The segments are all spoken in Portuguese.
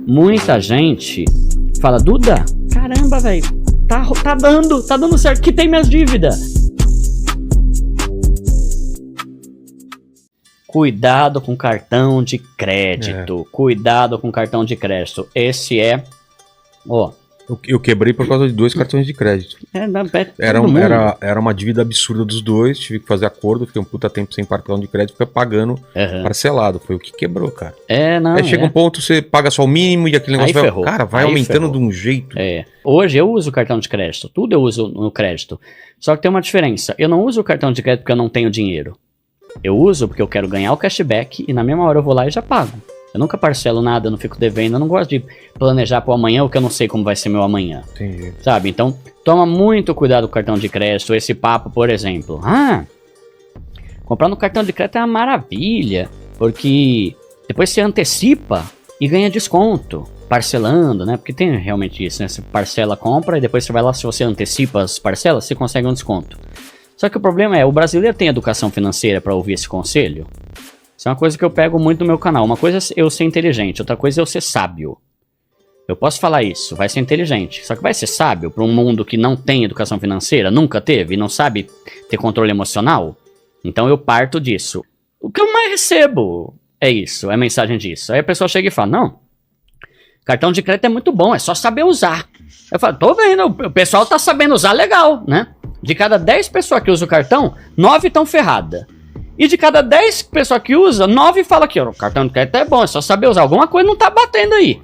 muita gente fala, Duda, caramba, velho, tá dando certo, que tem minhas dívidas. Cuidado com cartão de crédito. Cuidado com cartão de crédito. Esse é... Ó. Eu quebrei por causa de 2 cartões de crédito. Era uma dívida absurda dos dois. Tive que fazer acordo. Fiquei um puta tempo sem cartão de crédito. Fiquei pagando parcelado. Foi o que quebrou, cara. Chega um ponto, você paga só o mínimo e aquele negócio vai aumentando de um jeito. Hoje eu uso cartão de crédito. Tudo eu uso no crédito. Só que tem uma diferença. Eu não uso o cartão de crédito porque eu não tenho dinheiro. Eu uso porque eu quero ganhar o cashback e na mesma hora eu vou lá e já pago. Eu nunca parcelo nada, eu não fico devendo, eu não gosto de planejar pro amanhã o que eu não sei como vai ser meu amanhã. Entendi. Sabe? Então, toma muito cuidado com o cartão de crédito. Esse papo, por exemplo. Comprar no cartão de crédito é uma maravilha, porque depois você antecipa e ganha desconto, parcelando, né? Porque tem realmente isso, né? Você parcela a compra e depois você vai lá, se você antecipa as parcelas, você consegue um desconto. Só que o problema é, o brasileiro tem educação financeira para ouvir esse conselho? Isso é uma coisa que eu pego muito no meu canal. Uma coisa é eu ser inteligente, outra coisa é eu ser sábio. Eu posso falar isso, vai ser inteligente. Só que vai ser sábio para um mundo que não tem educação financeira, nunca teve, e não sabe ter controle emocional? Então eu parto disso. O que eu mais recebo é isso, é mensagem disso. Aí a pessoa chega e fala, não, cartão de crédito é muito bom, é só saber usar. Eu falo, tô vendo, o pessoal tá sabendo usar legal, né? De cada 10 pessoas que usam o cartão, 9 estão ferradas. E de cada 10 pessoas que usam, 9 falam que o cartão de crédito é bom, é só saber usar. Alguma coisa não tá batendo aí.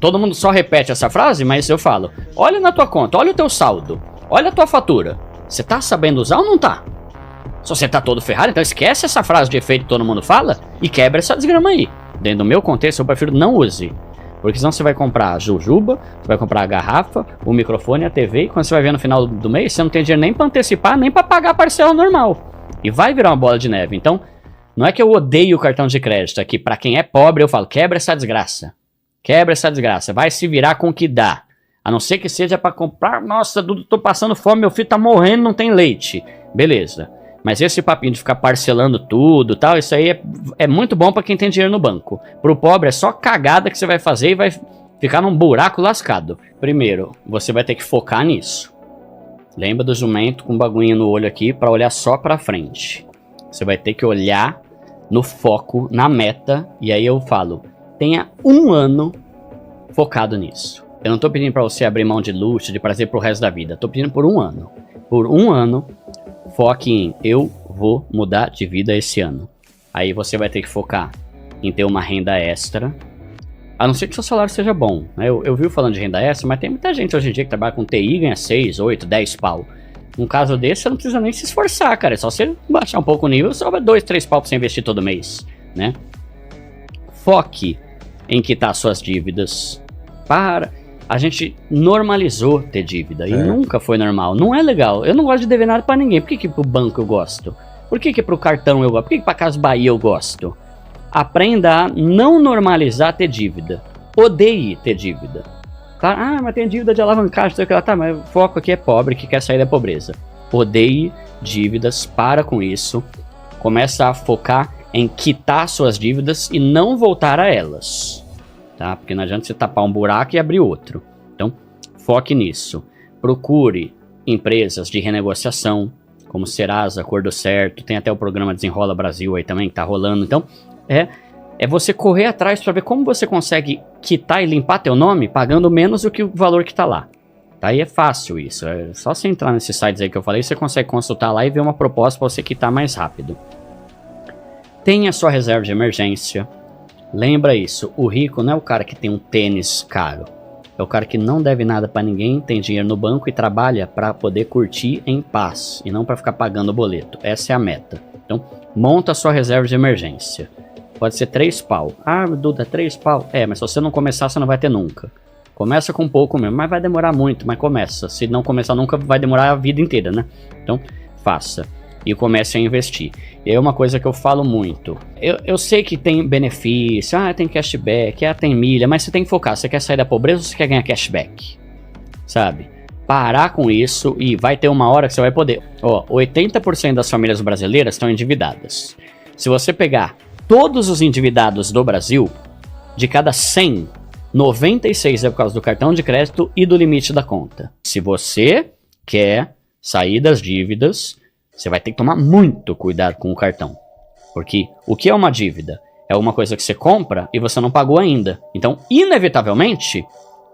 Todo mundo só repete essa frase, mas eu falo, olha na tua conta, olha o teu saldo, olha a tua fatura. Você tá sabendo usar ou não tá? Se você tá todo ferrado, então esquece essa frase de efeito que todo mundo fala e quebra essa desgrama aí. Dentro do meu contexto, eu prefiro não use. Porque senão você vai comprar a jujuba, você vai comprar a garrafa, o microfone, a TV, e quando você vai ver no final do mês, você não tem dinheiro nem pra antecipar, nem pra pagar a parcela normal. E vai virar uma bola de neve. Então, não é que eu odeio o cartão de crédito, é que pra quem é pobre eu falo, quebra essa desgraça. Quebra essa desgraça, vai se virar com o que dá. A não ser que seja pra comprar, nossa, Dudu, tô passando fome, meu filho tá morrendo, não tem leite. Beleza. Mas esse papinho de ficar parcelando tudo e tal, isso aí é muito bom pra quem tem dinheiro no banco. Pro pobre é só cagada que você vai fazer e vai ficar num buraco lascado. Primeiro, você vai ter que focar nisso. Lembra do jumento com um bagulho no olho aqui pra olhar só pra frente. Você vai ter que olhar no foco, na meta, e aí eu falo, tenha 1 ano focado nisso. Eu não tô pedindo pra você abrir mão de luxo, de prazer pro resto da vida. Tô pedindo por 1 ano. Por 1 ano, foque em eu vou mudar de vida esse ano. Aí você vai ter que focar em ter uma renda extra. A não ser que seu salário seja bom, né? Eu vi falando de renda extra, mas tem muita gente hoje em dia que trabalha com TI e ganha 6, 8, 10 pau. Num caso desse, você não precisa nem se esforçar, cara. É só você baixar um pouco o nível, sobra 2, 3 pau pra você investir todo mês, né? Foque em quitar suas dívidas. A gente normalizou ter dívida e nunca foi normal. Não é legal. Eu não gosto de dever nada pra ninguém. Por que pro banco eu gosto? Por que pro cartão eu gosto? Por que pra Casas Bahia eu gosto? Aprenda a não normalizar ter dívida. Odeie ter dívida. Claro, mas tem dívida de alavancagem, sei lá, tá, mas o foco aqui é pobre que quer sair da pobreza. Odeie dívidas, para com isso. Começa a focar em quitar suas dívidas e não voltar a elas. Tá? Porque não adianta você tapar um buraco e abrir outro. Então, foque nisso. Procure empresas de renegociação, como Serasa, Acordo Certo, tem até o programa Desenrola Brasil aí também, que tá rolando. Então, é você correr atrás para ver como você consegue quitar e limpar teu nome pagando menos do que o valor que tá lá. Tá? Aí é fácil isso. É só você entrar nesses sites aí que eu falei, você consegue consultar lá e ver uma proposta para você quitar mais rápido. Tenha sua reserva de emergência. Lembra isso, o rico não é o cara que tem um tênis caro. É o cara que não deve nada pra ninguém, tem dinheiro no banco e trabalha pra poder curtir em paz. E não pra ficar pagando boleto. Essa é a meta. Então, monta a sua reserva de emergência. Pode ser 3 pau. Ah, Duda, 3 pau. Mas se você não começar, você não vai ter nunca. Começa com pouco mesmo, mas vai demorar muito, mas começa. Se não começar nunca, vai demorar a vida inteira, né? Então, faça. E comece a investir. E é uma coisa que eu falo muito. Eu sei que tem benefício, tem cashback, tem milha, mas você tem que focar. Você quer sair da pobreza ou você quer ganhar cashback? Sabe? Parar com isso e vai ter uma hora que você vai poder. 80% das famílias brasileiras estão endividadas. Se você pegar todos os endividados do Brasil, de cada 100, 96 é por causa do cartão de crédito e do limite da conta. Se você quer sair das dívidas, você vai ter que tomar muito cuidado com o cartão. Porque o que é uma dívida? É uma coisa que você compra e você não pagou ainda. Então, inevitavelmente,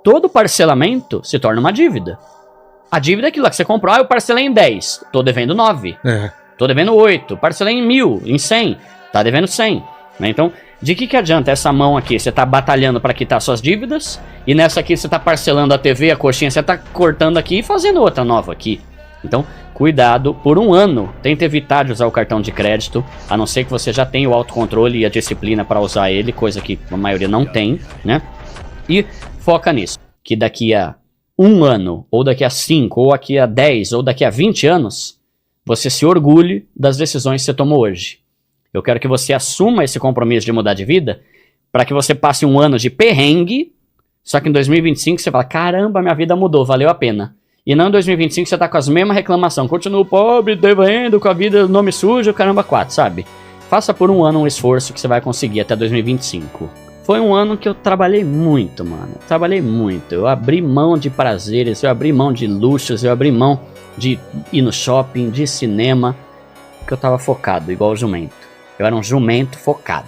todo parcelamento se torna uma dívida. A dívida é aquilo lá que você comprou, eu parcelei em 10, tô devendo 9. Tô devendo 8, parcelei em 1.000, em 100, tá devendo 100. Né? Então, de que adianta essa mão aqui? Você tá batalhando para quitar suas dívidas, e nessa aqui você tá parcelando a TV, a coxinha, você tá cortando aqui e fazendo outra nova aqui. Então, cuidado, por um ano, tente evitar de usar o cartão de crédito, a não ser que você já tenha o autocontrole e a disciplina para usar ele, coisa que a maioria não tem, né? E foca nisso, que daqui a 1 ano, ou daqui a 5, ou daqui a 10, ou daqui a 20 anos, você se orgulhe das decisões que você tomou hoje. Eu quero que você assuma esse compromisso de mudar de vida, para que você passe um ano de perrengue, só que em 2025 você fala, caramba, minha vida mudou, valeu a pena. E não em 2025 você tá com as mesmas reclamações, continuo pobre, devendo, com a vida, nome sujo, caramba 4, sabe? Faça por um ano um esforço que você vai conseguir até 2025. Foi um ano que eu trabalhei muito, mano. Trabalhei muito. Eu abri mão de prazeres, eu abri mão de luxos, eu abri mão de ir no shopping, de cinema, porque eu tava focado, igual o jumento. Eu era um jumento focado,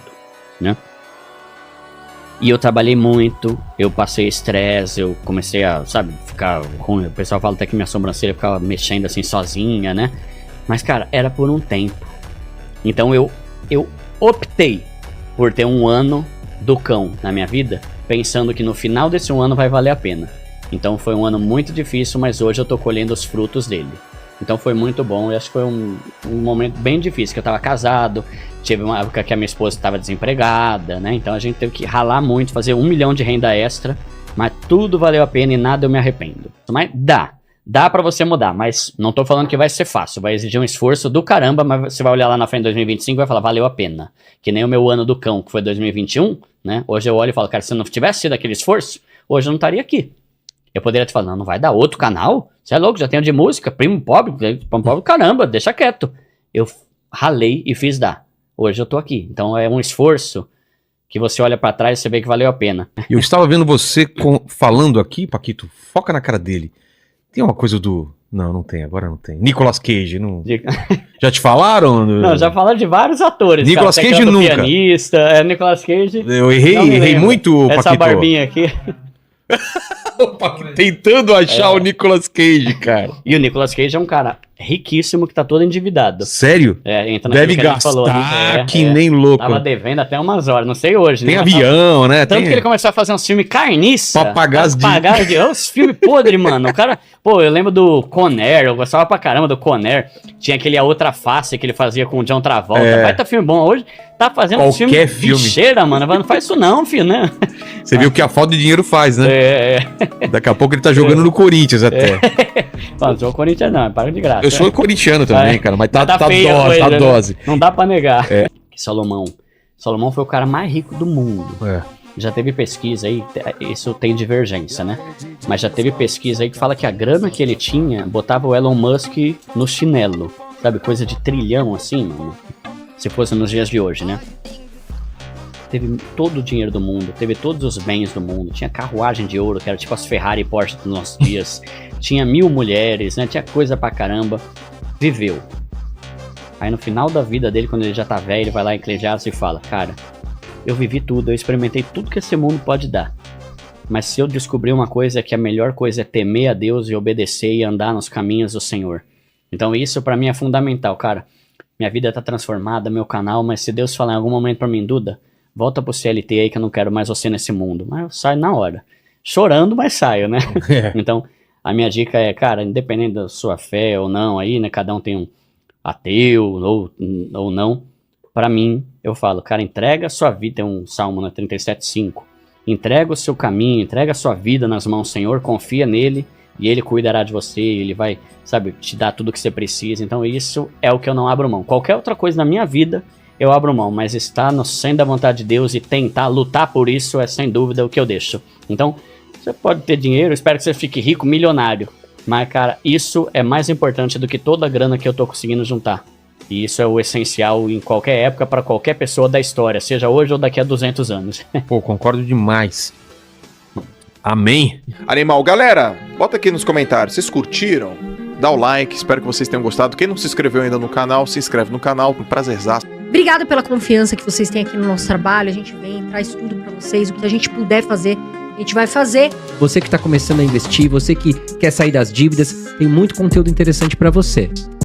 né? E eu trabalhei muito, eu passei estresse, eu comecei a, sabe, ficar ruim. O pessoal fala até que minha sobrancelha ficava mexendo assim sozinha, né? Mas, cara, era por um tempo. Então eu optei por ter um ano do cão na minha vida, pensando que no final desse um ano vai valer a pena. Então foi um ano muito difícil, mas hoje eu tô colhendo os frutos dele. Então foi muito bom, eu acho que foi um momento bem difícil, que eu tava casado, tive uma época que a minha esposa estava desempregada, né? Então a gente teve que ralar muito, fazer 1 milhão de renda extra, mas tudo valeu a pena e nada eu me arrependo. Mas dá pra você mudar, mas não tô falando que vai ser fácil, vai exigir um esforço do caramba, mas você vai olhar lá na frente de 2025 e vai falar, valeu a pena. Que nem o meu ano do cão, que foi 2021, né? Hoje eu olho e falo, cara, se não tivesse sido aquele esforço, hoje eu não estaria aqui. Eu poderia te falar, não vai dar outro canal? Você é louco, já tenho de música, primo pobre, caramba, deixa quieto. Eu ralei e fiz dar. Hoje eu tô aqui. Então é um esforço que você olha pra trás e você vê que valeu a pena. Eu estava vendo você falando aqui, Paquito, foca na cara dele. Tem uma coisa do... Não tem, agora não tem. Nicolas Cage, não... Já te falaram? Não, já falaram de vários atores. Nicolas Cage nunca. Pianista, Nicolas Cage... Eu errei muito, Paquito. Essa barbinha aqui... Tentando achar o Nicolas Cage, cara. E o Nicolas Cage é um cara riquíssimo que tá todo endividado. Sério? Entra deve gastar falou, nem louco. Tava devendo até umas horas, não sei hoje. Tem avião, né? Tanto que ele começou a fazer uns filmes carniça. Pra pagar as dívidas. Os filmes podres, mano. O cara... Pô, eu lembro do Conner, eu gostava pra caramba do Conner. Tinha aquele A Outra Face que ele fazia com o John Travolta. Vai tá filme bom. Hoje tá fazendo um filme bicheira, mano. Não faz isso não, filho, né? Você viu que a falta de dinheiro faz, né? Daqui a pouco ele tá jogando no Corinthians até. Não sou Corinthians não, para de graça. Eu sou corintiano também, cara, mas tá dose. Não dá pra negar. Salomão foi o cara mais rico do mundo. Já teve pesquisa aí, isso tem divergência, né? Mas já teve pesquisa aí que fala que a grana que ele tinha botava o Elon Musk no chinelo. Sabe, coisa de trilhão assim, mano. Se fosse nos dias de hoje, né? Teve todo o dinheiro do mundo, teve todos os bens do mundo, tinha carruagem de ouro, que era tipo as Ferrari e Porsche dos nossos dias, tinha 1000 mulheres, né? Tinha coisa pra caramba. Viveu. Aí no final da vida dele, quando ele já tá velho, ele vai lá em Eclesiastes e fala, cara, eu vivi tudo, eu experimentei tudo que esse mundo pode dar. Mas se eu descobrir uma coisa, é que a melhor coisa é temer a Deus e obedecer e andar nos caminhos do Senhor. Então isso pra mim é fundamental, cara. Minha vida tá transformada, meu canal, mas se Deus falar em algum momento pra mim, Duda, volta pro CLT aí que eu não quero mais você nesse mundo. Mas eu saio na hora. Chorando, mas saio, né? Então, a minha dica é, cara, independente da sua fé ou não aí, né? Cada um tem um ateu ou não. Pra mim, eu falo, cara, entrega a sua vida, tem um salmo na 37:5. Entrega o seu caminho, entrega a sua vida nas mãos do Senhor, confia nele e ele cuidará de você, ele vai, sabe, te dar tudo que você precisa. Então isso é o que eu não abro mão. Qualquer outra coisa na minha vida, eu abro mão, mas estar no centro da vontade de Deus e tentar lutar por isso é sem dúvida o que eu deixo. Então, você pode ter dinheiro, espero que você fique rico, milionário, mas cara, isso é mais importante do que toda a grana que eu tô conseguindo juntar. E isso é o essencial em qualquer época para qualquer pessoa da história, seja hoje ou daqui a 200 anos. Pô, concordo demais. Amém. Animal. Galera, bota aqui nos comentários, vocês curtiram? Dá o like, espero que vocês tenham gostado. Quem não se inscreveu ainda no canal, se inscreve no canal, um prazerzaço. Obrigada pela confiança que vocês têm aqui no nosso trabalho. A gente vem, traz tudo pra vocês, o que a gente puder fazer, a gente vai fazer. Você que tá começando a investir, você que quer sair das dívidas, tem muito conteúdo interessante pra você.